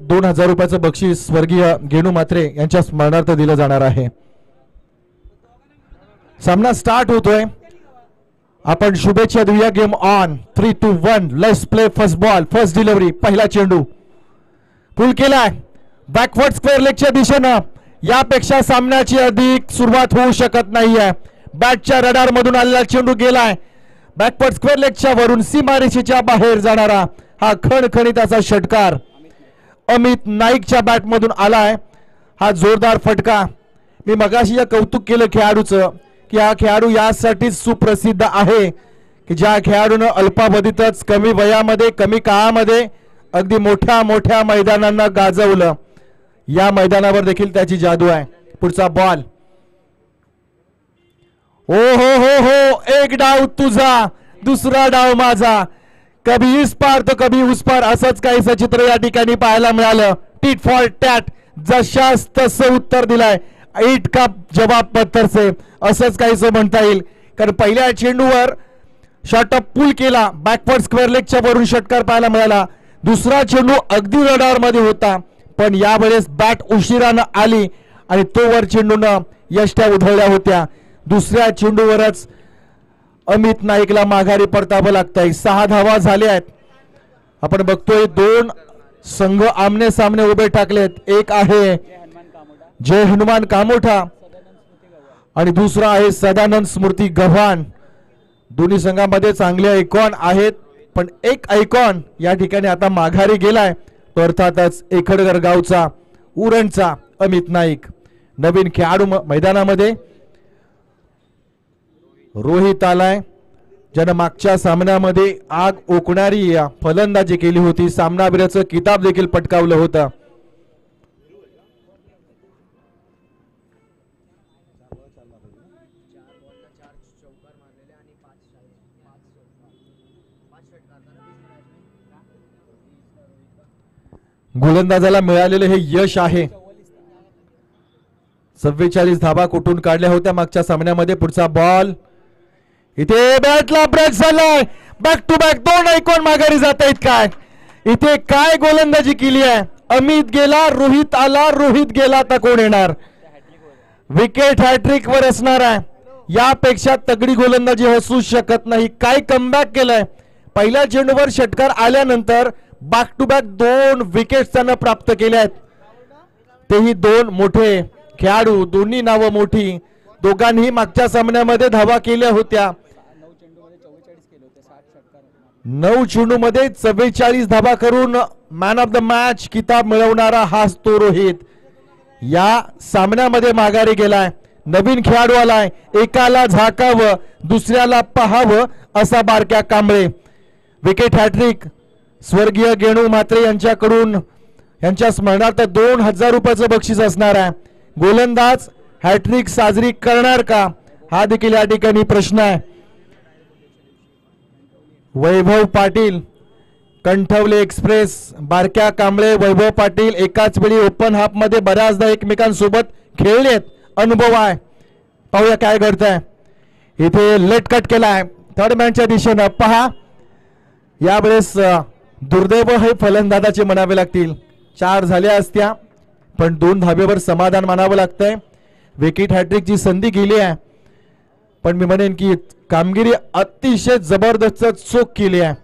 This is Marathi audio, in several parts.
2000 रुपयाचं बक्षीस स्वर्गीय गेणू म्हात्रे यांच्या स्मरणार्थ दिलं जाणार आहे। सामना स्टार्ट होतोय। आपण शुभेच्छा देऊया। Game on 3 2 1 let's play first ball first delivery पहिला चेंडू पुल केलाय बॅकवर्ड स्क्वेअर लेगच्या दिशेनं। यापेक्षा सामन्याची अधिक सुरुवात होऊ शकत नाहीये। बॅटच्या रडार मधून आलेला चेंडू गेलाय बॅकवर्ड स्क्वेअर लेगच्या वरून सीमारेषेच्या बाहेर जाणारा हा खणखणीत असा षटकार अमित नाईकच्या बॅट मधून आलाय। हा जोरदार फटका। मी मगाशी कौतुक केलं खेळाडूचं की हा खेळाडू यासाठी सुप्रसिद्ध आहे की ज्या खेळाडूनं अल्पावधीतच कमी वयामध्ये कमी काळामध्ये अगदी मोठ्या मोठ्या मैदानांना गाजवलं। या मैदानावर देखील त्याची जादू आहे। पुढचा बॉल ओ हो हो हो एक डाव तुझा दुसरा डाव माझा कभी इस पार तो कभी उस पार असंच काहीसं चित्र या ठिकाणी पाहायला मिळालं। टीट फॉर टॅट जशास तसं उत्तर दिलाय ईट का जवाब पत्थर से असंच काहीसं म्हणता येईल। कारण पहिल्या चेंडूवर शॉट अप पुल केला बॅकवर्ड स्क्वेअर लेगच्या वरून षटकार पाहायला मिळाला। दुसरा चेंडू अगदी रडार मध्ये होता पण यावेळेस बॅट उशिरानं आली आणि तोवर चेंडूनं यष्ट्या उधळल्या होत्या। दुसऱ्या चेंडूवरच अमित नाईकला माघारी परतावं लागतंय। 6 धावा झाल्या आहेत। आपण बघतोय दोन संघ आमने सामने उभे टाकलेत। एक आहे जय हनुमान कामोठा आणि दुसरा आहे सदानंद स्मृती गव्हाण। दोन्ही संघामध्ये चांगले आयकॉन आहेत पण एक आयकॉन या ठिकाणी आता माघारी गेलाय तो अर्थातच एखडगर गावचा उरणचा अमित नाईक। नवीन खेळाडू मैदानामध्ये रोहित आलाय ज्यानं मागच्या सामन्यामध्ये आग ओकणारी फलंदाजी केली होती। सामनावीराचं किताब देखील पटकावलं होतं। गोलंदाजाला मिळालेले हे यश आहे। 44 धावा कुठून काढल्या होत्या मागच्या सामन्यामध्ये। पुढचा बॉल इथे बॅटला ब्रेक झालाय बॅक टू बॅक दोन आयकॉन माघारी जात आहेत। काय इथे काय गोलंदाजी केली आहे। अमित गेला रोहित आला रोहित गेला तर कोण येणार। विकेट हॅट्रिक वर असणार आहे। यापेक्षा तगडी गोलंदाजी असू शकत नाही। काय कमबॅक केलाय। पहिल्या चेंडूवर षटकार आल्यानंतर बॅक टू बॅक 2 विकेट्स त्यानं प्राप्त केल्या आहेत। तेही 2 मोठे खेळाडू दोन्ही नावं मोठी दोघांनी मागच्या सामन्यामध्ये धावा केल्या होत्या। 9 चेंडूमध्ये 44 धावा करून मॅन ऑफ द मॅच किताब मिळवणारा हाच तो रोहित या सामन्यामध्ये माघारी गेलाय। नवीन खेळाडू आलाय एकाला झाकावं दुसऱ्याला पाहावं असा बारक्या कांबळे। विकेट हॅट्रिक स्वर्गीय गेणू म्हात्रे यांच्याकडून यांच्या स्मरणार्थ 2000 रुपयाचं बक्षीस असणार आहे। गोलंदाज हॅट्रिक साजरी करणार का हा देखील या ठिकाणी प्रश्न आहे। वैभव पाटील कंठवले एक्सप्रेस बारक्या कांबळे वैभव पाटील एकाच वेळी ओपन हाफ मध्ये बऱ्याचदा एकमेकांसोबत खेळलेत अनुभव आहे। पाहूया काय घडतंय। इथे लेट कट केलाय थर्ड मॅनच्या दिशेनं पहा। यावेळेस दुर्दैव हे फलंदाजाचे म्हणावे लागतील। 4 झाल्या असत्या पण 2 धावेवर समाधान मानावं लागतंय। विकेट हॅट्रिकची संधी गेली आहे पण मी म्हणेन की कामगिरी अतिशय जबरदस्त चोख केली आहे।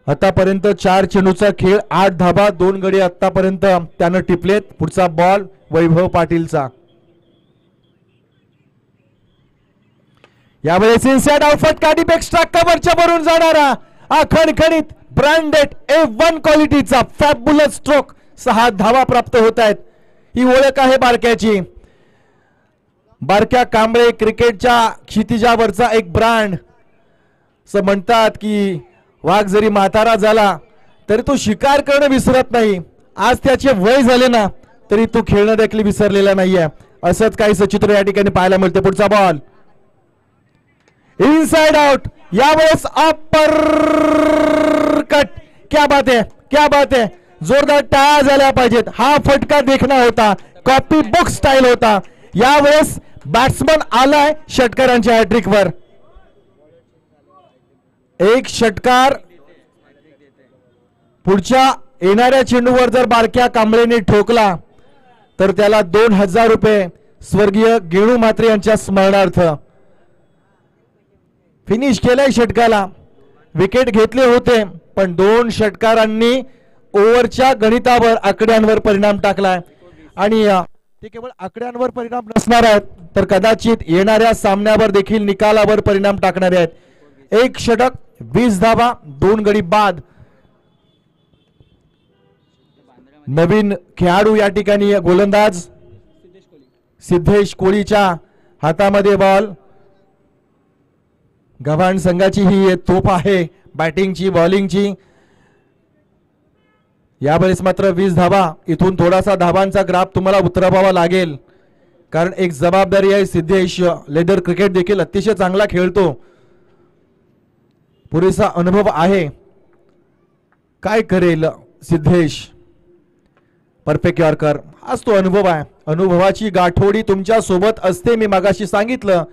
आतापर्यंत 4 चेंडूचा खेळ 8 धावा 2 गडी आतापर्यंत त्यानं टिपलेत। पुढचा बॉल वैभव पाटीलचा। यावेळेस इनसाइड आउट फटका डीप एक्स्ट्रा कव्हरच्या वरून जाणारा हा खणखणीत ब्रँडेड A1 क्वालिटीचा फॅब्युलस स्ट्रोक 6 धावा प्राप्त होत आहेत। ही ओळख आहे बारक्याची। बारक्या कांबळे क्रिकेटच्या क्षितिजावरचा एक ब्रँड। असं म्हणतात की वाघ जरी म्हातारा झाला तरी तो शिकार करणं विसरत नाही। आज त्याचे वय झाले ना तरी तो खेळणं देखील विसरलेला नाहीये। असंच काही चित्र या ठिकाणी पाहायला मिळते। पुढचा बॉल इनसाइड आउट यावेळेस अपर कट। क्या बात है क्या बात है जोरदार टाळ्या झाल्या पाहिजेत। हा फटका देखना होता कॉपी बुक स्टाईल होता। यावेळेस बॅट्समन आलाय षटकारांच्या हॅट्रिक वर। एक षटकार पुढच्या येणाऱ्या चेंडूवर जर बारक्या कांबळेने ठोकला तर त्याला 2000 रुपये स्वर्गीय गेणू म्हात्रे यांच्या स्मरणार्थ. फिनिश केलंय षटकाला. विकेट घेतले होते पण 2 षटकारांनी ओव्हरच्या गणितावर आकड्यांवर परिणाम टाकलाय आणि ते केवळ आकड्यांवर परिणाम नसणार आहेत तर कदाचित येणाऱ्या सामन्यावर देखील निकालावर परिणाम टाकणारे आहेत. 1 षटक 20 धावा 2 गडी बाद. नवीन खेळाडू या ठिकाणी गोलंदाज सिद्धेश कोळीच्या हातामध्ये बॉल. गव्हाण संघाची ही तोफ आहे बॅटिंगची बॉलिंगची. यावेळेस मात्र 20 धावा. इथून थोडासा धावांचा ग्राफ तुम्हाला उतरवावा लागेल कारण एक जबाबदारी आहे. सिद्धेश लेदर क्रिकेट देखील अतिशय चांगला खेळतो. पुरेसा अनुभव आहे. काय करेल सिद्धेश. Perfect yorker. हाच तो अनुभव आहे. अनुभवाची गाठोडी तुमच्या सोबत असते. मी मगाशी सांगितलं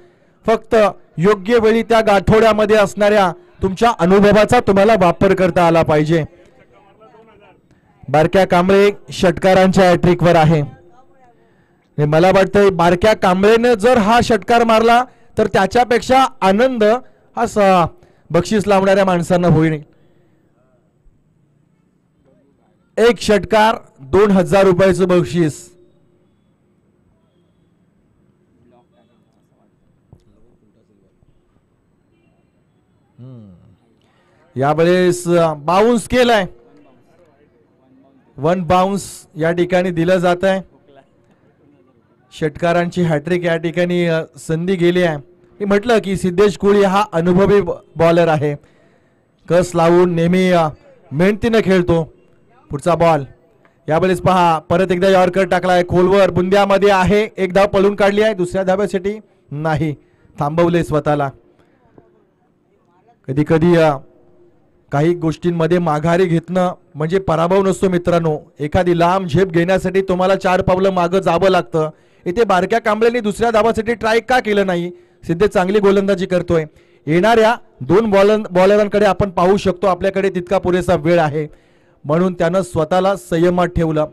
फक्त योग्य वेळी त्या गाठोड्यामध्ये असणाऱ्या तुमच्या अनुभवाचा तुम्हाला वापर करता आला पाहिजे. बारक्या कांबळे षटकारांच्या हॅट्रिकवर आहे. मला वाटतं बारक्या कांबळेने जर हा षटकार मारला तर त्याच्यापेक्षा आनंद हा बक्षीस लावणाऱ्या माणसांना होईल. 1 षटकार 2000 रुपयाचं बक्षीस. यावेळेस बाउन्स केलाय. 1 बाउन्स या ठिकाणी दिलं जात आहे. षटकारांची हॅट्रिक या ठिकाणी संधी गेली आहे. मी म्हटलं की सिद्धेश कोळी हा अनुभवी बॉलर आहे. कस लावून नेहमी मेहनतीने खेळतो. पुढचा बॉल. यावेळेस पहा परत एकदा यॉर्कर टाकलाय खोलवर. बुंद्यामध्ये आहे. 1 धाव पळून काढली आहे. दुसऱ्या धाव्यासाठी नाही थांबवले स्वतःला. कधी कधी काही गोष्टींमध्ये माघारी घेतणं म्हणजे पराभव नसतो मित्रांनो. एखादी लांब झेप घेण्यासाठी तुम्हाला 4 पावलं मागं जावं लागतं. इथे बारक्या कांबळेंनी दुसऱ्या धावासाठी ट्राय का केलं नाही. सिद्धेश चांगली गोलंदाजी करतोय. येणाऱ्या 2 बॉलरांकडे आपण पाहू शकतो. आपल्याकडे तितका पुरेसा वेळ आहे म्हणून त्यानं स्वतःला संयमात ठेवलं.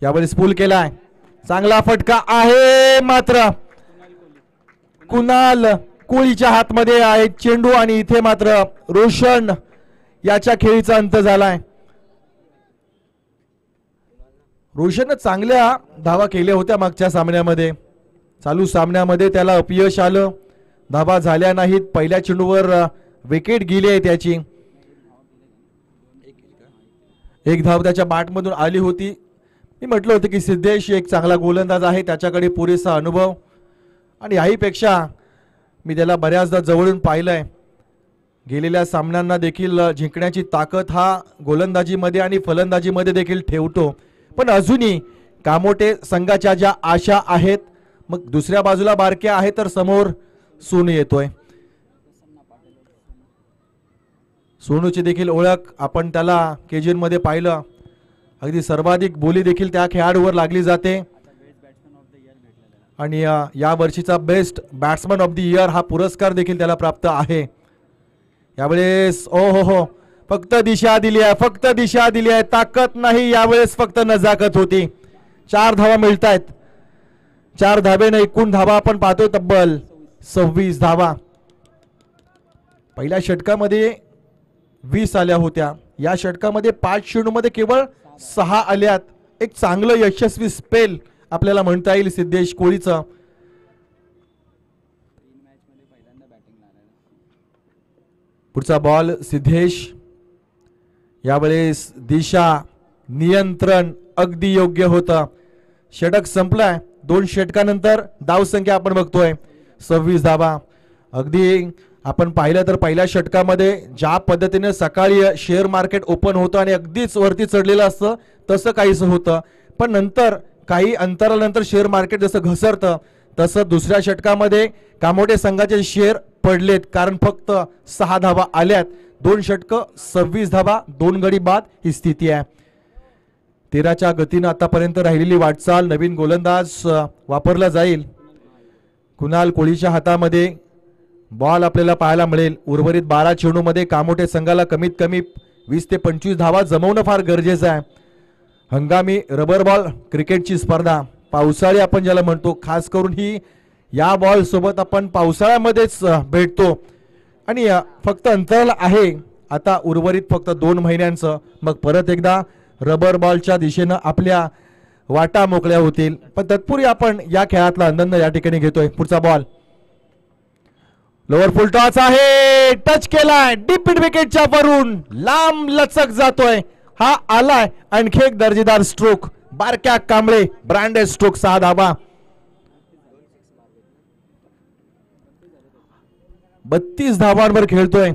यावेळेस पूल केलाय. चांगला फटका आहे मात्र कुणाल कोळीच्या हातमध्ये आहे चेंडू आणि इथे मात्र रोशन याच्या खेळीचा अंत झालाय. रोशनने चांगल्या धावा केल्या होत्या मागच्या सामन्यामध्ये. चालू सामन्यामध्ये त्याला अपयश आलं. धावा झाल्या नाहीत. पहिल्या चेंडूवर विकेट गेली आहे त्याची. 1 धाव त्याच्या बॅटमधून आली होती. मी म्हटलं होतं की सिद्धेश एक चांगला गोलंदाज आहे. त्याच्याकडे पुरेसा अनुभव आणि याहीपेक्षा मी त्याला बऱ्याचदा जवळून पाहिलंय. गेलेल्या सामन्यांना देखील जिंकण्याची ताकद हा गोलंदाजीमध्ये आणि फलंदाजीमध्ये देखील ठेवतो. पण अजूनही कामोटे संघाच्या ज्या आशा आहेत. मग दुसऱ्या बाजूला बारके आहे तर समोर सोनू येतोय. सोनूची देखील ओळख आपण त्याला केजीएन मध्ये पाहिलं. अगदी सर्वाधिक बोली देखील त्या खेळाडूवर लागली जाते आणि या वर्षीचा best batsman of the year हा पुरस्कार देखील त्याला प्राप्त आहे. यावेळेस ओ हो फक्त दिशा दिली आहे. फक्त दिशा दिली आहे. ताकद नाही. यावेळेस फक्त नजाकत होती. 4 धावा मिळत आहेत. 4 धावेने एकूण धावा आपण पाहतोय तब्बल 26 धावा. पहिल्या षटकामध्ये 20 आल्या होत्या. या षटकामध्ये 5 चेंडूमध्ये केवळ 6 आल्यात. एक चांगलं यशस्वी स्पेल आपल्याला म्हणता येईल सिद्धेश कोळीचं. पुढचा बॉल सिद्धेश. यावेळेस दिशा नियंत्रण अगदी योग्य होतं. षटक संपलाय. 2 षटकानंतर धावसंख्या आपण बघतोय 26 धावा. अगदी आपण पाहिलं तर पहिल्या षटकामध्ये ज्या पद्धतीने सकाळी शेअर मार्केट ओपन होतं आणि अगदीच वरती चढलेलं असतं तसं काहीच होतं. पण नंतर काही अंतरानंतर शेअर मार्केट जसं घसरतं तसं दुसऱ्या षटकामध्ये कामोटे संघाचे शेअर पडलेत कारण फक्त 6 धावा आल्यात. 2 षटक 26 धावा 2 गडी बाद ही स्थिती आहे. 13च्या गतीनं आतापर्यंत राहिलेली वाटचाल. नवीन गोलंदाज वापरला जाईल. कुणाल कोळीच्या हातामध्ये बॉल आपल्याला पाहायला मिळेल. उर्वरित 12 चेंडूमध्ये कामोठे संघाला कमीत कमी 20 ते 25 धावा जमवणं फार गरजेचं आहे. हंगामी रबर बॉल क्रिकेटची स्पर्धा पावसाळी आपण ज्याला म्हणतो, खास करून ही या बॉल सोबत आपण पावसाळ्यामध्येच भेटतो आणि फक्त अंतराल आहे आता उर्वरित फक्त 2 महिन्यांचं. मग परत एकदा रबर बॉलच्या दिशेनं आपल्या वाटा मोकळ्या होतील. पण तत्पूर्वी आपण या खेळातला आनंद या ठिकाणी घेतोय. पुढचा बॉल लोअर फुल टॉस आहे, टच केलाय डीप मिड विकेटच्या वरून, लांब लचक जातोय. हा आलाय आणखी एक दर्जेदार स्ट्रोक. बारक्या कांबळे ब्रँडेड स्ट्रोक 6 धावा. 32 धावांवर खेळतोय.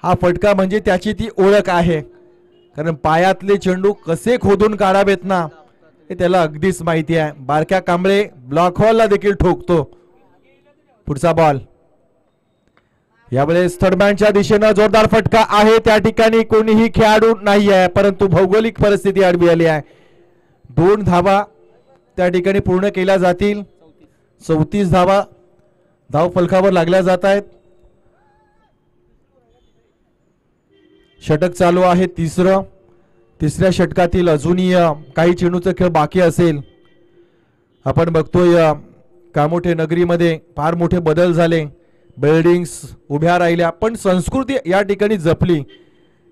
हा फटका म्हणजे त्याची ती ओळख आहे, कारण पायातले चेंडू कसे खोदून काढावेत ना हे त्याला अगदीच माहिती आहे. बारक्या कांबळे ब्लॉक हॉलला देखील ठोकतो. पुढचा बॉल यावेळेस थर्डमॅनच्या दिशेनं जोरदार फटका आहे. त्या ठिकाणी कोणीही खेळाडू नाही आहे, परंतु भौगोलिक परिस्थिती आडवी आली आहे. 2 धावा त्या ठिकाणी पूर्ण केल्या जातील. 34 धावा धाव फलकावर लागल्या जात आहेत. षटक चालू आहे तिसऱ्या षटकातील अजूनही काही चेंडूचा खेळ बाकी असेल. आपण बघतोय कामोठे नगरीमध्ये फार मोठे बदल झाले. बिल्डिंग्स उभ्या राहिल्या पण संस्कृती या ठिकाणी जपली.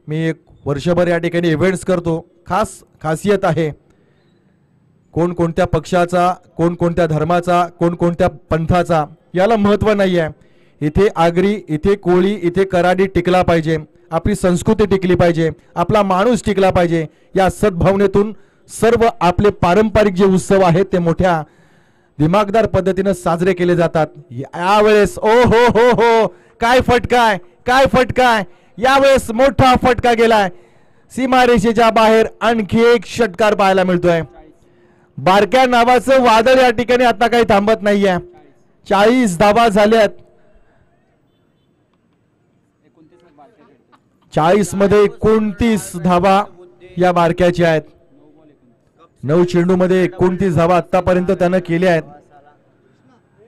मी एक वर्षभर या ठिकाणी इव्हेंट्स करतो. खासियत आहे कोण कोणत्या पक्षाचा, कोण कोणत्या धर्माचा, कोण कोणत्या पंथाचा याला महत्व नाही आहे. इथे आगरी, इथे कोळी, इथे कराडी टिकला पाहिजे. आपली संस्कृती टिकली पाहिजे, आपला माणूस टिकला पाहिजे. या सद्भावनेतून सर्व आपले पारंपरिक जे उत्सव आहेत ते मोठ्या दिमागदार पद्धतीने साजरे केले जातात. यावेळेस ओ हो हो हो काय फटकाय, काय फटकाय. यावेळेस मोठा फटका गेलाय सीमारेषेच्या बाहेर. आणखी एक षटकार पाहायला मिळतोय. बारक्या नावाचं वादळ या ठिकाणी आता काही थांबत नाहीये. 40 धावा झाल्यात. 40 मध्ये 29 धावा या बारक्याच्या आहेत. 9 चेंडू मध्ये 29 धावा आतापर्यंत त्यानं केल्या आहेत.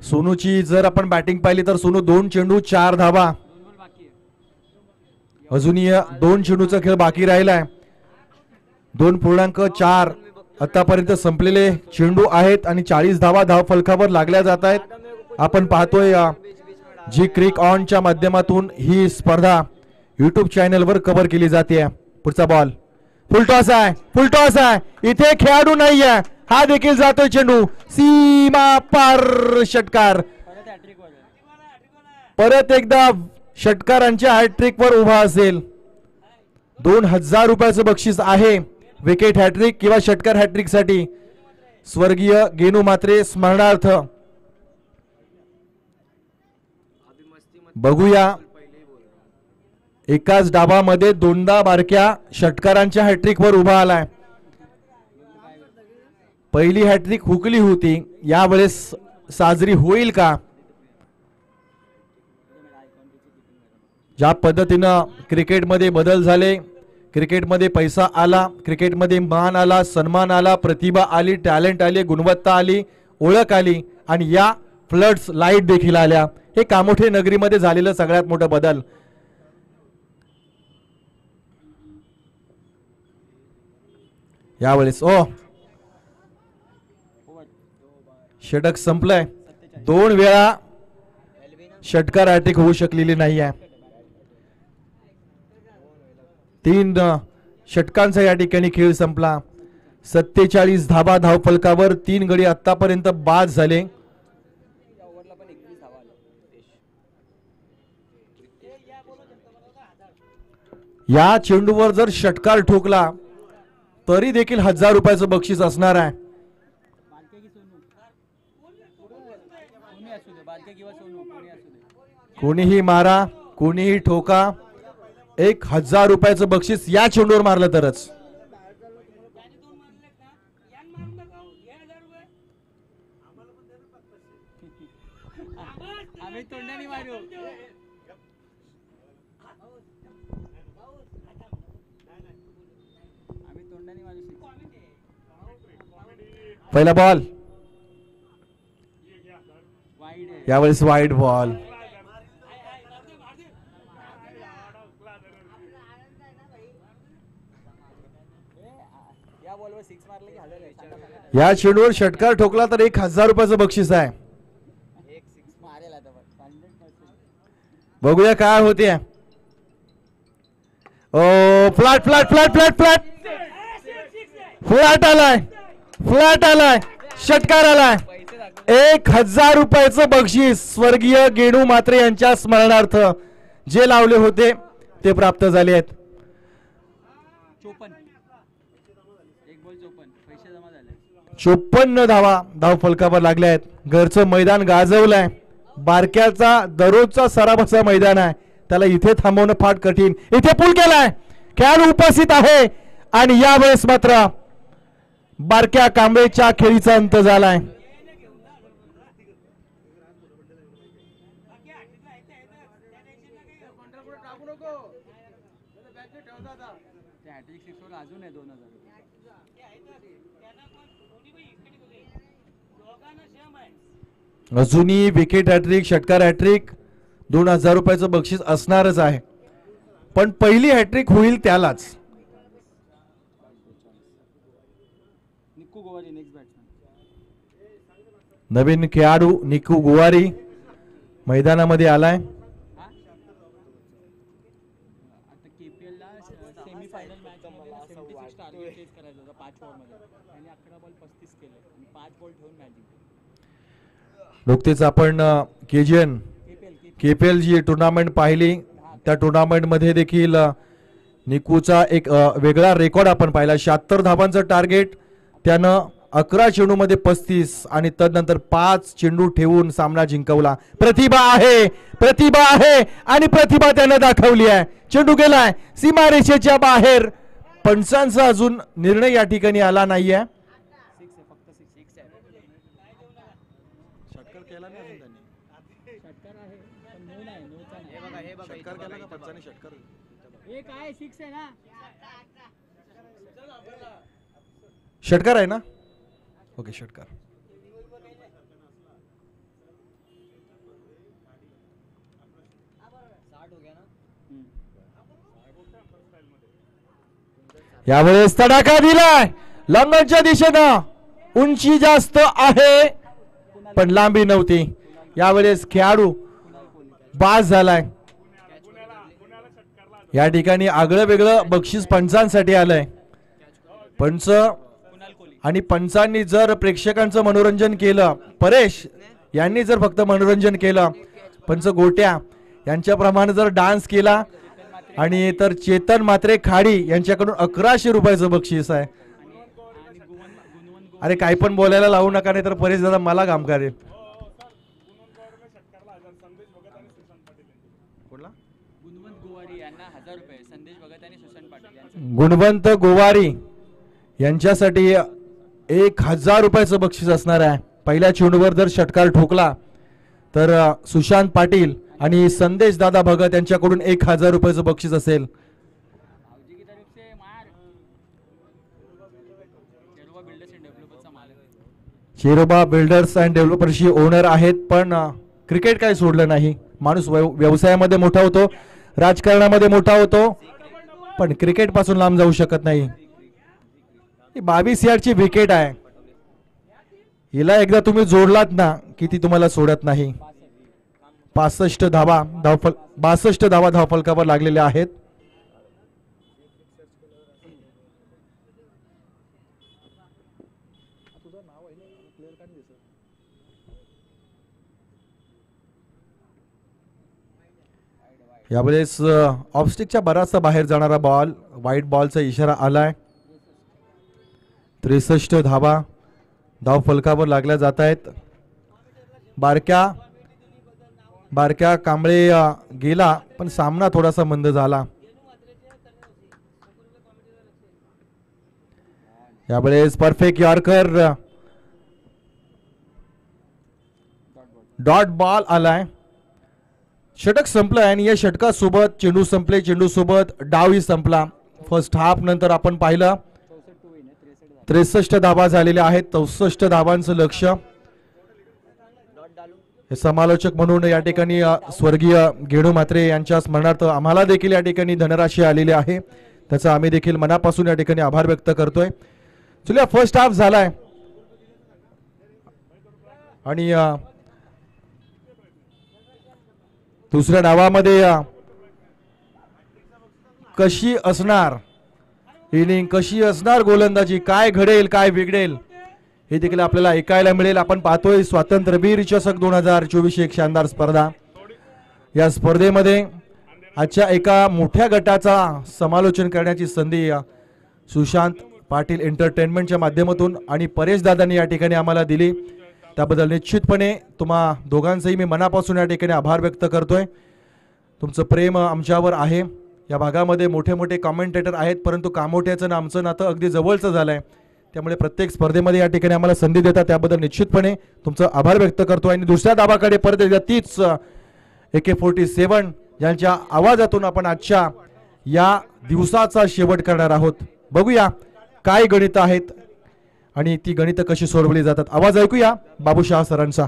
सोनूची जर आपण बॅटिंग पाहिली तर सोनू 2 चेंडू 4 धावा. अजूनही 2 चेंडूचा खेळ बाकी राहिलाय. 2.4 आतापर्यंत संपलेले चेंडू आहेत आणि 40 धावा धाव फलकावर लागल्या जात आहेत. आपण पाहतोय जी क्रिक ऑनच्या माध्यमातून ही स्पर्धा YouTube चॅनलवर कव्हर केली जाते. पुढचा बॉल फुल टॉस आहे, फुल टॉस आहे. इथे खेळाडू नाहीये. हा देखील जातोय चेंडू सीमा पार. षटकार परत एकदा षटकारांच्या हॅट्रिक वर उभा असेल. 2000 रुपयाचं बक्षीस आहे विकेट हॅट्रिक किंवा षटकार हॅट्रिक साठी. स्वर्गीय गेनू मात्रे स्मरणार्थ. बघूया एकाच डावामध्ये 2दा बारक्या षटकारांच्या हॅट्रिक वर उभा आलाय. पहिली हॅट्रिक हुकली होती, यावेळेस साजरी होईल का? ज्या पद्धतीनं क्रिकेटमध्ये बदल झाले, क्रिकेटमध्ये पैसा आला, क्रिकेटमध्ये मान आला, सन्मान आला, प्रतिभा आली, टॅलेंट आली, गुणवत्ता आली, ओळख आली आणि या फ्लड्स लाईट देखील आल्या. हे कामोठे नगरीमध्ये झालेलं सगळ्यात मोठा बदल. यावेळेस षटक संपलंय. 2 वेळा षटकार हॅट्रिक होऊ शकलेली नाही आहे. 3 षटकांचा या ठिकाणी खेळ संपला. 47 धावा धाव फलकावर. 3 गडी आतापर्यंत बाद झाले. या चेंडूवर जर षटकार ठोकला तरी देखील 1000 रुपयाचं बक्षीस असणार आहे. कोणीही मारा, कोणीही ठोका, 1000 रुपयाचं बक्षीस या चेंडूवर मारलं तरच. पहिला बॉल यावेळेस वाईड बॉल. या चेंडूवर षटकार ठोकला तर 1000 रुपयाचं बक्षीस आहे. बघूया काय होते. ओ flat flat flat flat flat flat आलाय, फ्लॅट आलाय, षटकार आलाय. 1000 रुपयाचं बक्षीस स्वर्गीय गेणू म्हात्रे यांच्या स्मरणार्थ जे लावले होते ते प्राप्त झाले आहेत. 54 धावा धावफलकावर लागल्या आहेत. घरचं मैदान गाजवलंय. बारक्याचा दररोजचा सरावाचा मैदान आहे, त्याला इथे थांबवणं फार कठीण. इथे पूल केलाय, खेळाडू उपस्थित आहे आणि यावेळेस मात्र बारक्या कांबळेच्या खेळीचा अंत झालाय. अजूनही विकेट हॅट्रिक, षटकार हॅट्रिक, 2000 रुपयाचं बक्षीस असणारच आहे. पण पहिली हॅट्रिक होईल त्यालाच. नवीन खेळाडू निकू गुवारी मैदानामध्ये आलाय. नुकतेच आपण KPL जी टुर्नामेंट पाहिली, त्या टुर्नामेंट मध्ये देखील निकूचा एक वेगळा रेकॉर्ड आपण पाहिला. 76 धावांचं टार्गेट त्यानं 11 चेंडूमध्ये 35 आणि तदनंतर 5 चेंडू ठेवून सामना जिंकवला. प्रतिभा आहे, प्रतिभा आहे आणि प्रतिभा त्यानं दाखवली आहे. चेंडू गेलाय सीमारेषेच्या बाहेर. पंचांचा अजून निर्णय या ठिकाणी आला नाहीये. षटकार आहे ना? ओके, षटकार. यावेळेस तडाखा दिलाय लंगनच्या दिशेनं. उंची जास्त आहे पण लांबी नव्हती. यावेळेस खेळाडू बाद झालाय. या ठिकाणी आगळं वेगळं बक्षीस पंचांसाठी आलंय. पंच आणि पंचांनी जर प्रेक्षकांचं मनोरंजन केलं, परेश यांनी जर फक्त मनोरंजन केलं, पंच गोट्या यांच्याप्रमाणे जर डान्स केला आणि तर चेतन म्हात्रे खाडी यांच्याकडून 1100 रुपयाचं बक्षीस आहे. अरे काही पण बोलायला लावू नका, नाही तर परेश दादा मला काम करेल. गुणवंत गोवारी यांच्यासाठी 1000 रुपयाचं बक्षीस असणार आहे. पहिल्या चेंडूवर जर षटकार ठोकला तर सुशांत पाटील आणि संदेश दादा भगत यांच्याकडून 1000 रुपयाचं बक्षीस असेल. शेरोबा बिल्डर्स अँड डेव्हलपर्सची ओनर आहेत, पण क्रिकेट काय सोडलं नाही. माणूस व्यवसायामध्ये मोठा होतो, राजकारणामध्ये मोठा होतो, पण क्रिकेट पासून लांब जाऊ शकत नाही. 22 यार्डची विकेट आहे. हिला एकदा तुम्ही जोडलात ना की ती तुम्हाला सोडत नाही. 62 धावा धावफलकावर लागलेल्या आहेत. यावेळेस ऑफस्टिकच्या बराचसा बाहेर जाणारा बॉल, व्हाईट बॉलचा इशारा आलाय. 63 धावा धावफलकावर लागल्या जात आहेत. बारक्या कांबळे गेला पण सामना थोडासा मंद झाला. यावेळेस परफेक्ट यॉर्कर, डॉट बॉल आलाय. षटक संपलं आणि या षटकासोबत चेंडू संपले, चेंडू सोबत डावही संपला. फर्स्ट हाफ नंतर आपण पाहिलं 63 धावा झालेल्या आहेत. 64 धावांचं लक्ष. हे समालोचक म्हणून या ठिकाणी स्वर्गीय गेणू म्हात्रे यांच्या स्मरणार्थ आम्हाला देखील या ठिकाणी धनराशी आलेली आहे, त्याचा आम्ही देखील मनापासून या ठिकाणी आभार व्यक्त करतोय. चला फर्स्ट हाफ झालाय आणि दुसऱ्या डावामध्ये कशी असणार इनिंग, कशी असणार गोलंदाजी, काय घडेल काय बिघडेल हे देखील आपल्याला ऐकायला मिळेल. आपण पाहतोय स्वातंत्र्यवीर चषक 2024 एक शानदार स्पर्धा. या स्पर्धेमध्ये आजच्या एका मोठ्या गटाचा समालोचन करण्याची संधी सुशांत पाटील एंटरटेनमेंटच्या माध्यमातून आणि परेश दादांनी या ठिकाणी आम्हाला दिली. त्याबद्दल निश्चितपणे तुम्हा दोघांचंही मी मनापासून या ठिकाणी आभार व्यक्त करतोय. तुमचं प्रेम आमच्यावर आहे. या भागामध्ये मोठे मोठे कॉमेंटेटर आहेत, परंतु कामोठ्याचं आणि आमचं नातं अगदी जवळचं झालंय. त्यामुळे प्रत्येक स्पर्धेमध्ये या ठिकाणी आम्हाला संधी देतात, त्याबद्दल निश्चितपणे तुमचं आभार व्यक्त करतो. आणि दुसऱ्या दाबाकडे परत एकदा तीच AK-47 यांच्या आवाजातून आपण आजच्या या दिवसाचा शेवट करणार आहोत. बघूया काय गणित आहेत आणि ती गणितं कशी सोडवली जातात. आवाज ऐकूया बाबूशाह सरांचा.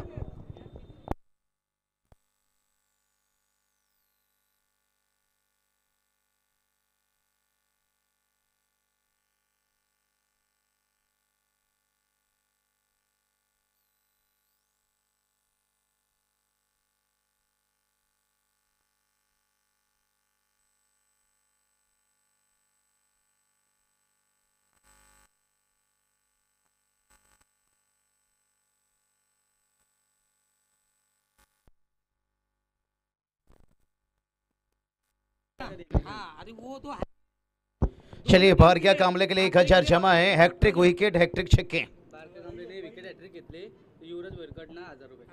चलिए भारतीय कामले के लिए 1000 जमा है. हैट्रिक विकेट, हैट्रिक छक्के.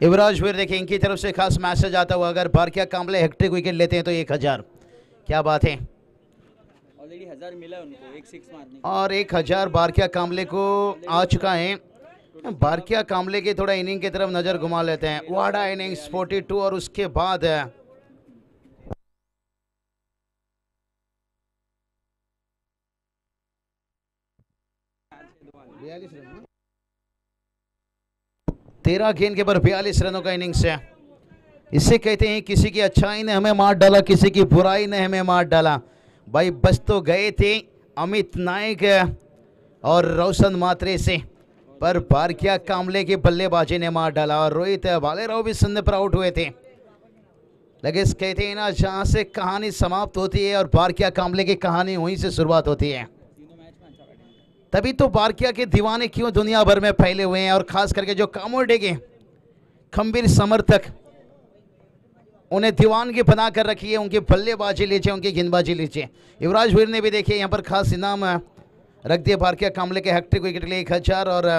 युवराज वीर देखिए इनकी तरफ से खास मैसेज आता हुआ, अगर भारतीय कामले हैट्रिक विकेट लेते हैं तो 1000. क्या बात है, ऑलरेडी 1000 मिला उनको, एक 6 मारने और 1000 भारतीय कामले को आ चुका है. भारतीय कामले की थोड़ा इनिंग की तरफ नजर घुमा लेते हैं. वाडा इनिंग्स 42 और उसके बाद 13 गेंद के पर 42 रनों का इनिंग्स है. इसे कहते हैं किसी की अच्छाई ने हमें मार डाला, किसी की बुराई ने हमें मार डाला. भाई बच तो गए थे अमित नायक और रोशन मात्रे से, पर भारतीय कामले की बल्लेबाजी ने मार डाला और रोहित भालेराव भी सुनने पर आउट हुए थे. लेकिन कहते हैं ना, जहाँ से कहानी समाप्त होती है और भारतीय कामले की कहानी वहीं से शुरुआत होती है. तभी तो भारतीय के दीवाने क्यों दुनिया भर में फैले हुए हैं, और खास करके जो कामोडे के खंबीर समर्थक उन्हें दीवानगी बना कर रखी है. उनकी बल्लेबाजी लीजिए, उनकी गेंदबाजी लीजिए. युवराज वीर ने भी देखिए यहाँ पर खास इनाम रख दिया भारतीय कामले के हैट्रिक विकेट के लिए 1000. और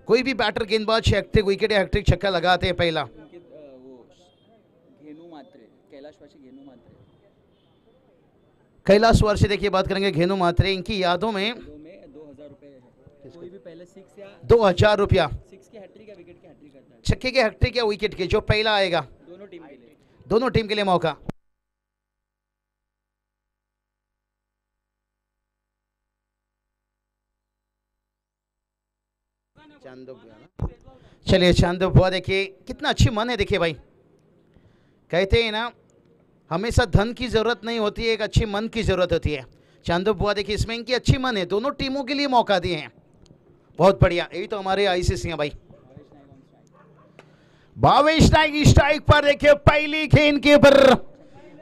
कोई भी बैटर गेंदबाज हैट्रिक विकेट या हैट्रिक छक्का लगाते हैं पहला. कैलाश वार से देखिए बात करेंगे घेनू मात्रे. इनकी यादों में 2000 रुपए है. कोई भी पहले 6 या 2000 रुपया 6 के हैट्रिक या विकेट के हैट्रिक करता है. छक्के के हैट्रिक या विकेट के जो पहला आएगा, दोनों टीम के लिए मौका. चलिए चांदो बुआ देखिए कितना अच्छी मन है. देखिए भाई, कहते हैं ना, हमेशा धन की जरूरत नहीं होती है, एक अच्छी मन की जरूरत होती है. चांदो बुआ देखिए इसमें इनकी अच्छी मन है, दोनों टीमों के लिए मौका दिए हैं. बहुत बढ़िया, यही तो हमारे ICC हैं भाई. भावेश नायक स्ट्राइक पर देखिए पहली गेंद के ऊपर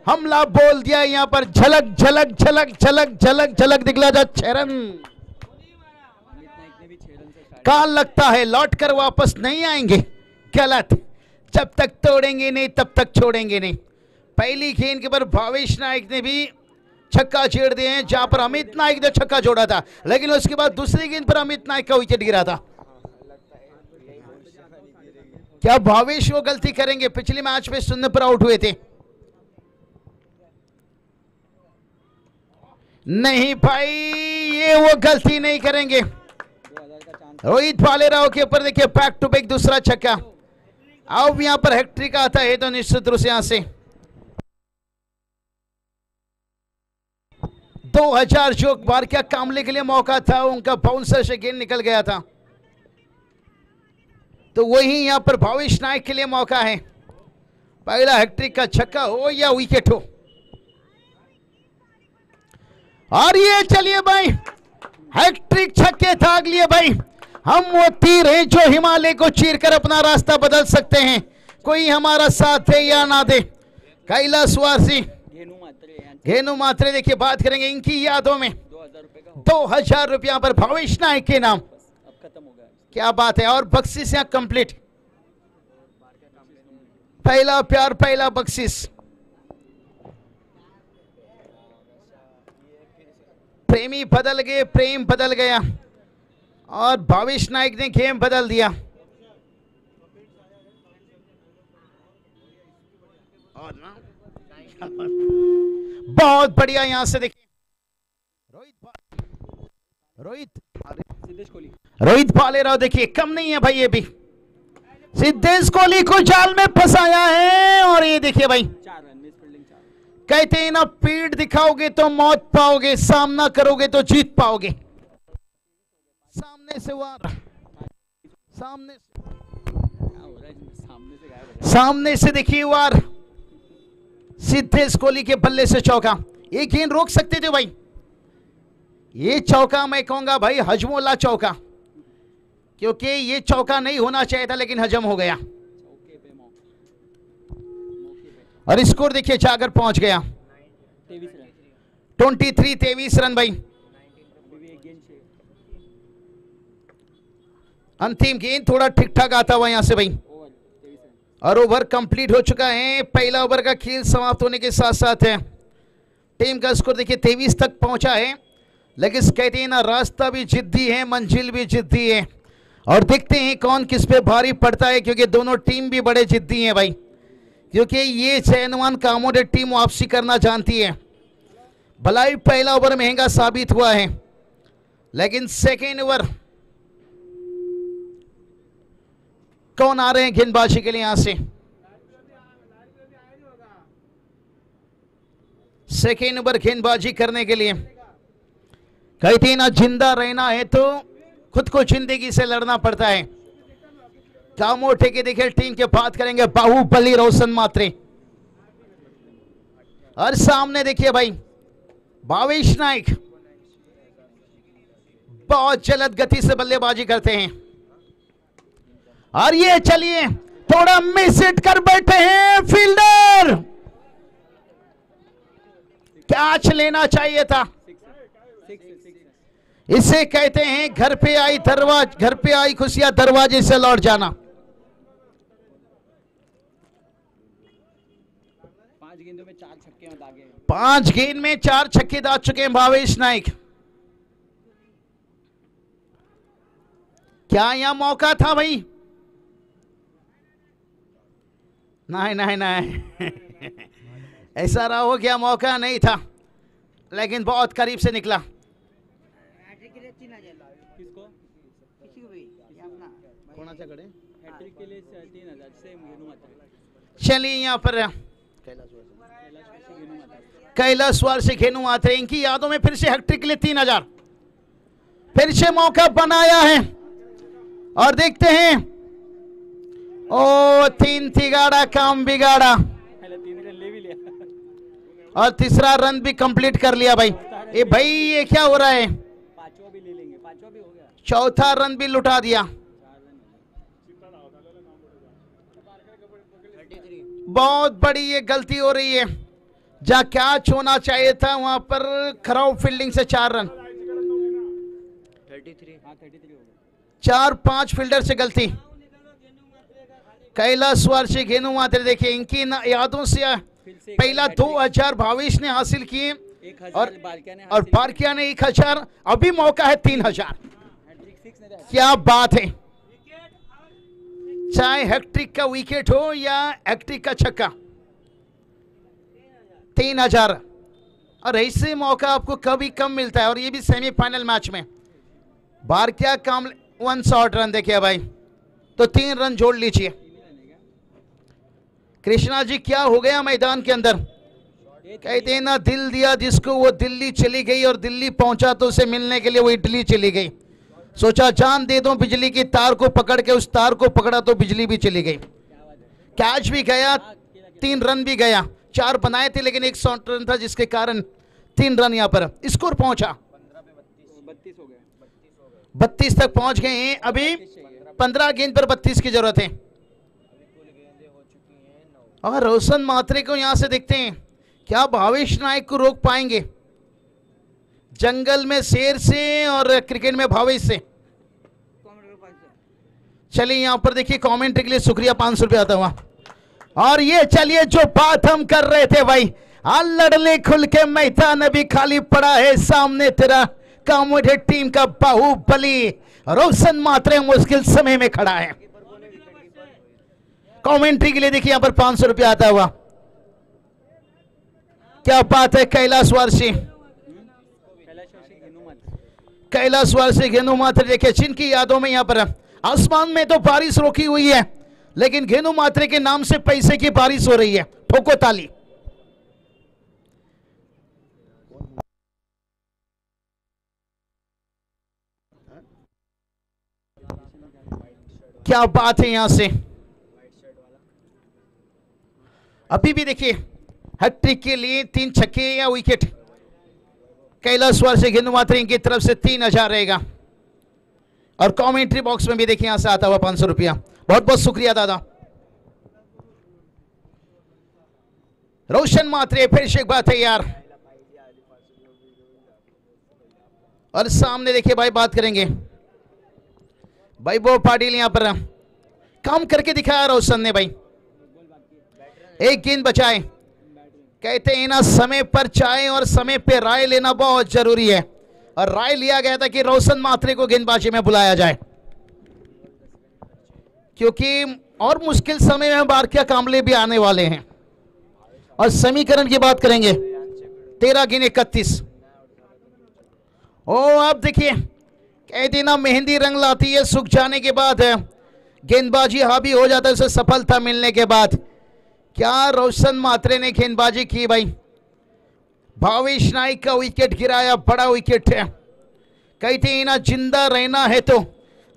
हमला बोल दिया. यहाँ पर झलक झलक झलक झलक झलक झलक दिखला जा 6 रन. कहा लगता है लौट कर वापस नहीं आएंगे. गलत, जब तक तोड़ेंगे नहीं तब तक छोड़ेंगे नहीं. पहली गेंद के पर भावेश नायक ने भी छक्का छेड़ दिए हैं, जहां पर अमित नायक ने छक्का जोड़ा था, लेकिन उसके बाद दूसरी गेंद पर अमित नायक का विकेट गिरा था. क्या भावेश वो गलती करेंगे? पिछले मैच में सुनने पर आउट हुए थे. नहीं भाई, ये वो गलती नहीं करेंगे. रोहित भालेराव के ऊपर देखिए बैक टू बैक दूसरा छक्का. अब यहां पर हैट्रिक आता है तो निश्चित रूप से यहां से 2000 जो भारतीय कामले के लिए मौका था, उनका बाउंसर से गेंद निकल गया था. तो वही यहां पर भावेश नायक के लिए मौका है. पहला हैट्रिक का छक्का हो या विकेट हो। और ये चलिए भाई हैट्रिक छक्के थाग लिए भाई। हम वो तीर हैं जो हिमालय को चीरकर अपना रास्ता बदल सकते हैं, कोई हमारा साथ दे या ना दे। कैलाश वारसी घेनू मात्रे देखिए बात करेंगे इनकी यादों में 2000 रुपया पर भावेश नायक के नाम। अब खत्म हो गया। क्या बात है। और बख्शिश यहाँ कंप्लीट। पहला प्यार पहला बख्शिश। प्रेमी बदल गए, प्रेम बदल गया और भावेश नायक ने गेम बदल दिया। और ना बहुत बढ़िया। यहां से देखिए रोहित भालेराव देखिए कम नहीं है भाई। ये भी सिद्धेश कोहली को जाल में फंसाया है। और ये देखिए भाई 4 रन मिस फील्डिंग 4। कहते हैं ना पीठ दिखाओगे तो मौत पाओगे, सामना करोगे तो जीत पाओगे। सामने से वार, सामने से देखिए वार। सिद्धेश कोहली के बल्ले से चौका। ये गेंद रोक सकते थे भाई। ये चौका मैं कहूंगा भाई हजमोला चौका, क्योंकि ये चौका नहीं होना चाहिए था लेकिन हजम हो गया। और स्कोर देखिए जाकर पहुंच गया 23 रन भाई। अंतिम गेंद थोड़ा ठीक ठाक आता हुआ यहां से भाई। और ओवर कंप्लीट हो चुका है। पहला ओवर का खेल समाप्त होने के साथ साथ है टीम का स्कोर देखिए 23 तक पहुंचा है। लेकिन कहते हैं ना रास्ता भी जिद्दी है, मंजिल भी जिद्दी है। और देखते हैं कौन किस पे भारी पड़ता है, क्योंकि दोनों टीम भी बड़े जिद्दी हैं भाई। क्योंकि ये चैनवान कामोडे टीम वापसी करना जानती है। भलाई पहला ओवर महंगा साबित हुआ है, लेकिन सेकेंड ओवर कौन आ रहे हैं गेंदबाजी के लिए यहां से। सेकेंड ओवर गेंदबाजी करने के लिए कहते हैं ना जिंदा रहना है तो खुद को जिंदगी से लड़ना पड़ता है। कामोठे के देखिए टीम के बात करेंगे बाहुबली रोशन मात्रे। और सामने देखिए भाई भावेश नायक बहुत जल्द गति से बल्लेबाजी करते हैं। और ये चलिए थोड़ा मिस हिट कर बैठे हैं फील्डर। कैच लेना चाहिए था। इसे कहते हैं घर पे आई खुशियां दरवाजे से लौट जाना। 5 गेंदों में 4 छक्के दागे। 5 गेंद में 4 छक्के दाग चुके हैं भावेश नायक। क्या यहां मौका था भाई? नहीं ऐसा रहा हो गया, मौका नहीं था लेकिन बहुत करीब से निकला। चलिए यहाँ पर कैलाश वारसी घेनू मात्रे इनकी यादों में फिर से हैट्रिक के लिए 3000 फिर से मौका बनाया है। और देखते हैं ओ 3 तिगाड़ा काम बिगाड़ा। और तीसरा रन भी कंप्लीट कर लिया भाई। ए भाई ये क्या हो रहा है? 5वां भी ले लेंगे, 5वां भी हो गया। चौथा रन भी लुटा दिया। बहुत बड़ी ये गलती हो रही है। जहां कैच होना चाहिए था वहां पर खराब फील्डिंग से 4 रन। 33 हो गया। 4-5 फील्डर से गलती। कैलाश वारसी घेनू मात्रे देखिए इनकी यादों से पहला 2000 भावेश ने हासिल किए और बारकिया ने 1000। अभी मौका है 3000। क्या बात है। चाहे हैट्रिक का विकेट हो या हैट्रिक का छक्का 3000। और ऐसे मौका आपको कभी कम मिलता है और ये भी सेमीफाइनल मैच में। बारकिया काम 1 शॉट रन देखिए भाई, तो 3 रन जोड़ लीजिए। कृष्णा जी क्या हो गया मैदान के अंदर? कहते हैं ना दिल दिया जिसको वो दिल्ली चली गई और दिल्ली पहुंचा तो उसे मिलने के लिए वो इटली चली गई। सोचा जान दे दो बिजली की तार को पकड़ के, उस तार को पकड़ा तो बिजली भी चली गई। कैच भी गया 3 रन भी गया, 4 बनाए थे लेकिन एक शॉर्ट रन था जिसके कारण 3 रन यहाँ पर स्कोर पहुंचा। 32 हो गए 32 तक पहुंच गए हैं। अभी 15 गेंद पर 32 की जरूरत है। और रोशन मात्रे को यहां से देखते हैं, क्या भावेश नायक को रोक पाएंगे? जंगल में शेर से और क्रिकेट में भावेश से। चलिए यहां पर देखिए कमेंट्री के लिए शुक्रिया, 500 रुपया आता हुआ। और ये चलिए जो बात हम कर रहे थे भाई, लड़ले खुल के मैदान अभी खाली पड़ा है, सामने तेरा कॉमेडी टीम का बाहुबली रोशन मात्रे मुश्किल समय में खड़ा है। कमेंट्री के लिए देखिए यहां पर 500 रुपया आता हुआ। क्या बात है, कैलाश वारसी, कैलाश वारसी घेनू मात्रे देखिए, जिनकी यादों में यहां पर आसमान में तो बारिश रोकी हुई है लेकिन घेनू मात्रे के नाम से पैसे की बारिश हो रही है। ठोको ताली। क्या बात है, यहां से अभी भी देखिए हैट्रिक के लिए 3 छक्के या विकेट। कैलाश वारसी घेनू मात्रे की तरफ से 3000 रहेगा। और कमेंट्री बॉक्स में भी देखिए यहां से आता हुआ 500 रुपया। बहुत बहुत शुक्रिया दादा। रोशन मात्रे फिर से एक बात है यार। और सामने देखिए भाई बात करेंगे भाई, वो पाटिल यहां पर काम करके दिखाया रोशन ने भाई। एक गेंद बचाए, कहते हैं ना समय पर चाय और समय पे राय लेना बहुत जरूरी है। और राय लिया गया था कि रोशन मात्रे को गेंदबाजी में बुलाया जाए, क्योंकि और मुश्किल समय में बारकिया कामले भी आने वाले हैं। और समीकरण की बात करेंगे 13 गेंद 31। ओ आप देखिए, कहते ना मेहंदी रंग लाती है सूख जाने के बाद, गेंदबाजी हावी हो जाता है उसे सफलता मिलने के बाद। क्या रोशन मात्रे ने गेंदबाजी की भाई। भावेश नायक का विकेट गिराया, बड़ा विकेट है। कहते हैं ना जिंदा रहना है तो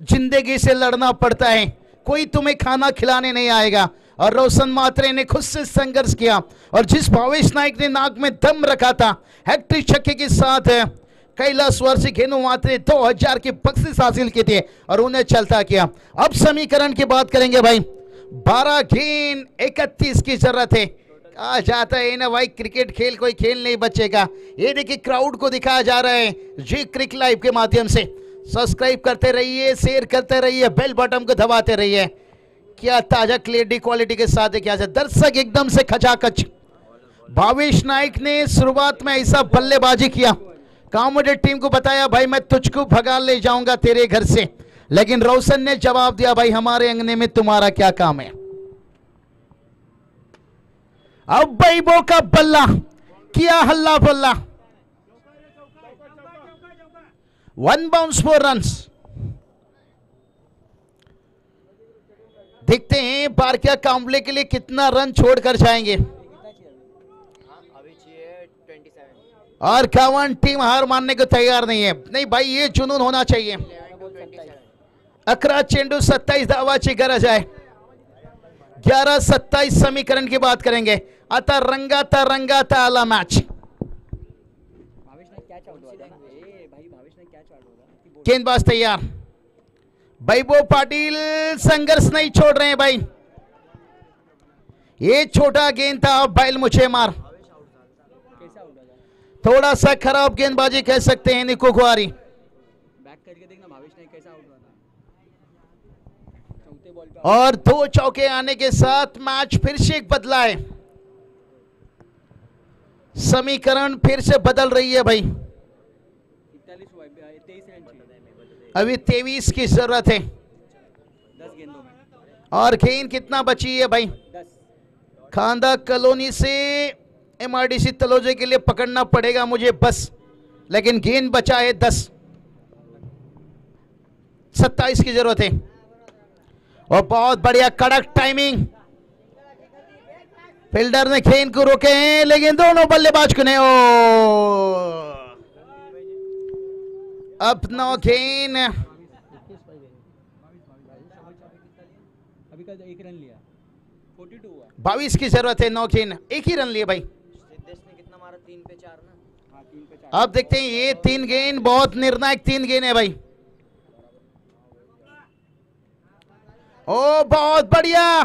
जिंदगी से लड़ना पड़ता है, कोई तुम्हें खाना खिलाने नहीं आएगा। और रोशन मात्रे ने खुद से संघर्ष किया और जिस भावेश नायक ने नाक में दम रखा था हैट्रिक छक्के के साथ कैलाश वारसी घेनू मात्रे 2000 की बख्शिश हासिल की थी और उन्हें चलता किया। अब समीकरण की बात करेंगे भाई, 12 गेंद 31 की जरूरत है। कहा जाता है ना भाई, क्रिकेट खेल कोई खेल नहीं बचेगा। ये देखिए क्राउड को दिखाया जा रहा है जी क्रिक लाइव के माध्यम से। सब्सक्राइब करते रहिए, शेयर करते रहिए, बेल बटन को दबाते रहिए। क्या ताजा क्लियरिटी क्वालिटी के साथ है, क्या दर्शक एकदम से खचाखच। भावेश नायक ने शुरुआत में ऐसा बल्लेबाजी किया, कॉमेडी टीम को बताया भाई मैं तुझको भगा ले जाऊंगा तेरे घर से, लेकिन रोशन ने जवाब दिया भाई हमारे अंगने में तुम्हारा क्या काम है। अब बैबो का बल्ला किया हल्ला बल्ला, 1 बाउंस 4 रन्स। देखते हैं बारकिया कामले के लिए कितना रन छोड़कर जाएंगे। और कावन टीम हार मानने को तैयार नहीं है। नहीं भाई ये जुनून होना चाहिए। 11 चेंडू 27 धावाची गरज आहे। 11-27 समीकरण की बात करेंगे। आता रंगाता आला मैच। गेंदबाज तैयार, बैबो पाटिल संघर्ष नहीं छोड़ रहे हैं भाई। ये छोटा गेंद था, बैल मुझे मार। थोड़ा सा खराब गेंदबाजी कह सकते हैं निको कुआरी। बैक करके देखना भावेश नायक कैसा आउट हुआ था चौथे बॉल पे। और 2 चौके आने के साथ मैच फिर से एक बदला है। समीकरण फिर से बदल रही है भाई। 41 हुआ, 23 रन चाहिए। अभी 23 की जरूरत है। 10 गेंदों में। और गेंद कितना बची है भाई? 10। खांदा कॉलोनी से एमआरडीसी तलोजे के लिए पकड़ना पड़ेगा मुझे बस, लेकिन गेंद बचा है 10। 27 की जरूरत है। और बहुत बढ़िया कड़क टाइमिंग, फील्डर ने गेंद को रोके हैं लेकिन दोनों बल्लेबाज को नहीं। ओ अपना गेंद अभी का 1 रन लिया। 42 हुआ 22 की जरूरत है। 9 गेंद, एक ही रन लिए भाई। सिद्धेश ने कितना मारा? 3 पे 4 ना। हाँ 3 पे 4 अब देखते हैं ये 3 गेंद, बहुत निर्णायक 3 गेंद है भाई। ओ बहुत बढ़िया,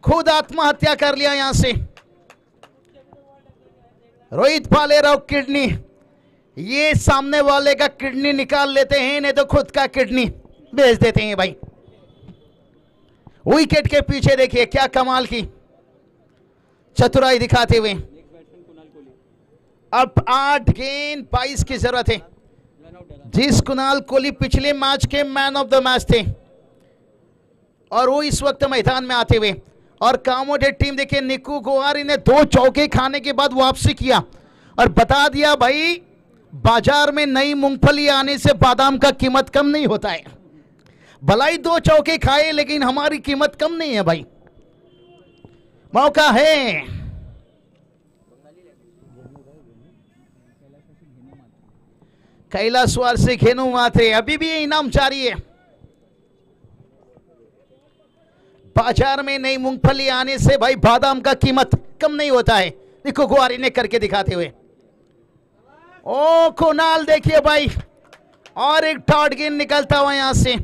खुद आत्महत्या कर लिया यहां से रोहित भालेराव। किडनी, ये सामने वाले का किडनी निकाल लेते हैं, नहीं तो खुद का किडनी बेच देते हैं भाई। विकेट के पीछे देखिए क्या कमाल की चतुराई दिखाते हुए। Next batsman Kunal Kohli. अब 8 गेंद 22 की जरूरत है। रन आउट डाला। जिस कुणाल कोहली पिछले match K man of the match थे और वो इस वक्त मैदान में आते हुए, और कामोडे टीम देखिए निकू गोवारी ने 2 चौके खाने के बाद वापसी किया और बता दिया भाई बाजार में नई मूंगफली आने से बादाम का कीमत कम नहीं होता है। भलाई 2 चौके खाए लेकिन हमारी कीमत कम नहीं है भाई। मौका है, कैलाशवार से घेनू मात्रे, अभी भी ये इनाम जारी है। बाजार में नई मूंगफली आने से भाई बादाम का कीमत कम नहीं होता है। देखो गुआरी ने करके दिखाते हुए। ओ कुणाल देखिए भाई, और एक डॉट गेंद निकलता हुआ यहां से।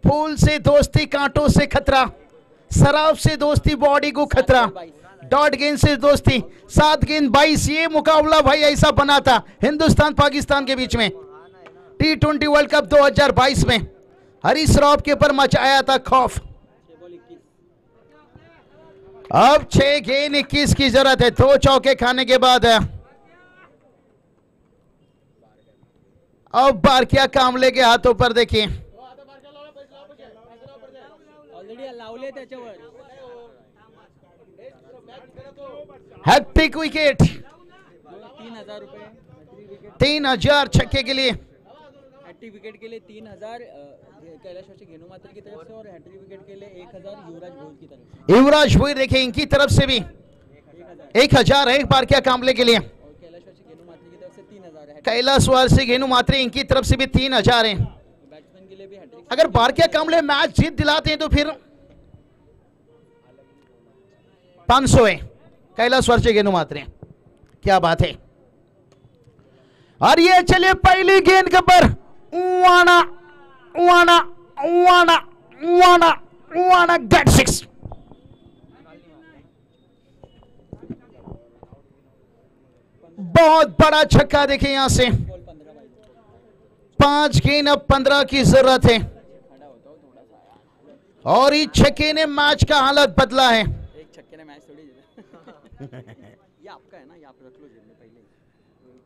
फूल से दोस्ती कांटों से खतरा, शराब से दोस्ती बॉडी को खतरा, डॉट गेंद से दोस्ती। 7 गेंद 22, ये मुकाबला भाई ऐसा बना था हिंदुस्तान पाकिस्तान के बीच में T20 वर्ल्ड कप 2022 में। हरीश राव के ऊपर मचाया था खौफ। 6 बॉल 21। अब 6 गेंद 21 की जरूरत है। 2 चौके खाने के बाद अब बारकिया कामले के हाथों पर देखिए ऑलरेडी लावले त्याच्यावर। Hat trick wicket. 3000 रुपए। 3000 छक्के के लिए। हैट्रिक विकेट के लिए 3000 कैलाशवासी घेनू मात्र की तरफ से, और हैट्रिक विकेट के लिए 1000 युवराज भोज की तरफ से। युवराज भोई देखिए इनकी तरफ से भी 1000 है बारकिया कामले के लिए। और कैलाशवासी घेनू मात्र की तरफ से 3000 है। कैलाशवार से घेनू मात्रे इनकी तरफ से भी 3000 है। बैट्समैन के लिए भी हैट्रिक। अगर बारकिया कामले मैच जीत दिलाते हैं तो फिर 500 है कैलाशवार से घेनू मात्रे। क्या बात है। और ये चलिए पहली गेंद के पर वाना वाना वाना वाना वाना गेट 6। बहुत बड़ा छक्का देखिए यहां से। बॉल 15 भाई। 5 गेंद अब 15 की जरूरत है। खड़ा होता हूँ थोड़ा सा। और इस छक्के ने मैच का हालत बदला है। एक छक्के ने मैच थोड़ी ये आपका है ना, ये आप रख लो जेब में पहले।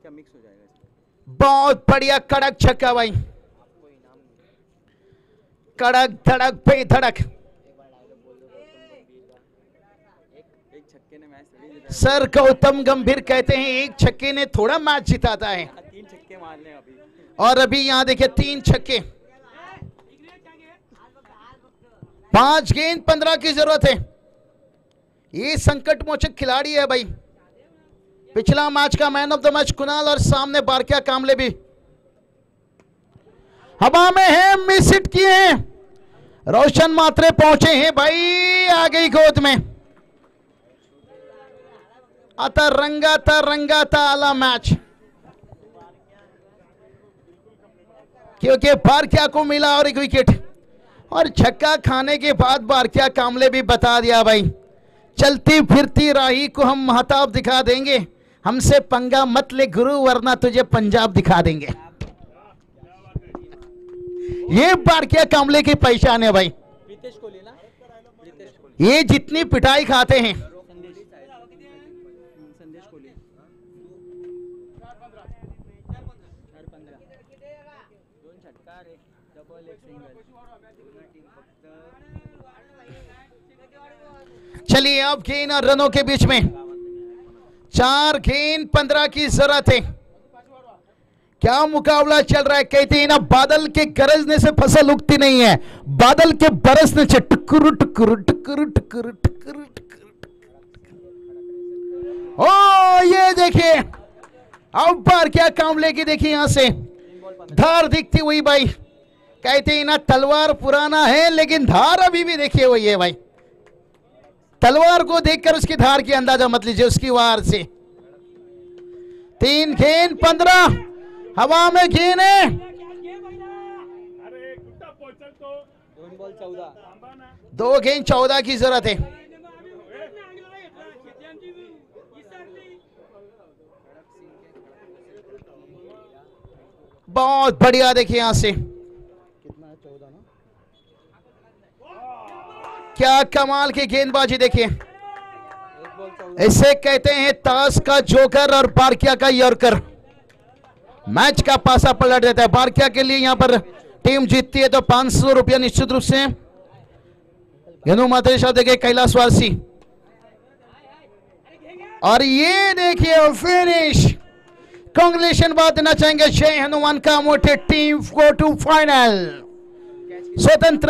क्या मिक्स हो जाएगा इसमें। बहुत बढ़िया कड़क छक्का भाई, कड़क धड़क बेधड़क। एक छक्के ने मैच थोड़ी जीता। सर गौतम गंभीर कहते हैं एक छक्के ने थोड़ा मैच जिताता है। 3 छक्के मारने अभी। और अभी यहां देखिए 3 छक्के। 5 गेंद 15 की जरूरत है। ये संकट मोचक खिलाड़ी है भाई। पिछला मैच का man of the match Kunal, और सामने बारकिया कामले भी हवा में है, मिस हिट किए हैं। रोशन मात्रे पहुंचे हैं भाई आ गई गोद में। आता रंगाता आला मैच, क्योंकि बारकिया को मिला और एक विकेट। और छक्का खाने के बाद बारकिया कामले भी बता दिया भाई चलती फिरती राही को हम महताब दिखा देंगे, हमसे पंगा मत ले गुरु वरना तुझे पंजाब दिखा देंगे। ये बारकिया कामले की पहचान है भाई। प्रीतेश कोहली ना, प्रीतेश कोहली। ये जितनी पिटाई खाते हैं संदेश कोहली। 4-15 2 षटकार, एक डबल, एक सिंगल। चलिए अब गेंद और रनों के बीच में 4 गेंद 15 की जरूरत है। क्या मुकाबला चल रहा है। कहते हैं ना बादल के गरजने से फसल उगती नहीं है, बादल के बरसने से टुकुरु टुकुरु टुकुरु टुकुरु टुकुरु टुकुरु। ओ ये देखिए अब बारकिया कामले की देखिए यहां से धार दिखती हुई भाई। कहते हैं ना तलवार पुराना है लेकिन धार अभी भी देखिए हुई है भाई। तलवार को देखकर उसकी धार की अंदाजा मत लीजिए, उसकी वार से। 3 गेंद 15 हवा में गेंद है। 2 बॉल 14। 2 गेंद 14 की जरूरत है। बहुत बढ़िया, देखिए यहां से क्या कमाल की गेंदबाजी, देखिए इसे कहते हैं ताश का जोकर और बारकिया का यॉर्कर। मैच का पासा पलट देता है। बारकिया के लिए यहां पर टीम जीतती है तो 500 रुपया निश्चित रूप से। गेंदू मात्रे साथ देखिए कैलाश वारसी, और ये देखिए फिनिश। कांग्रेचुलेशन बात देना चाहेंगे जय हनुमान का मोटे टीम गो टू फाइनल। स्वतंत्र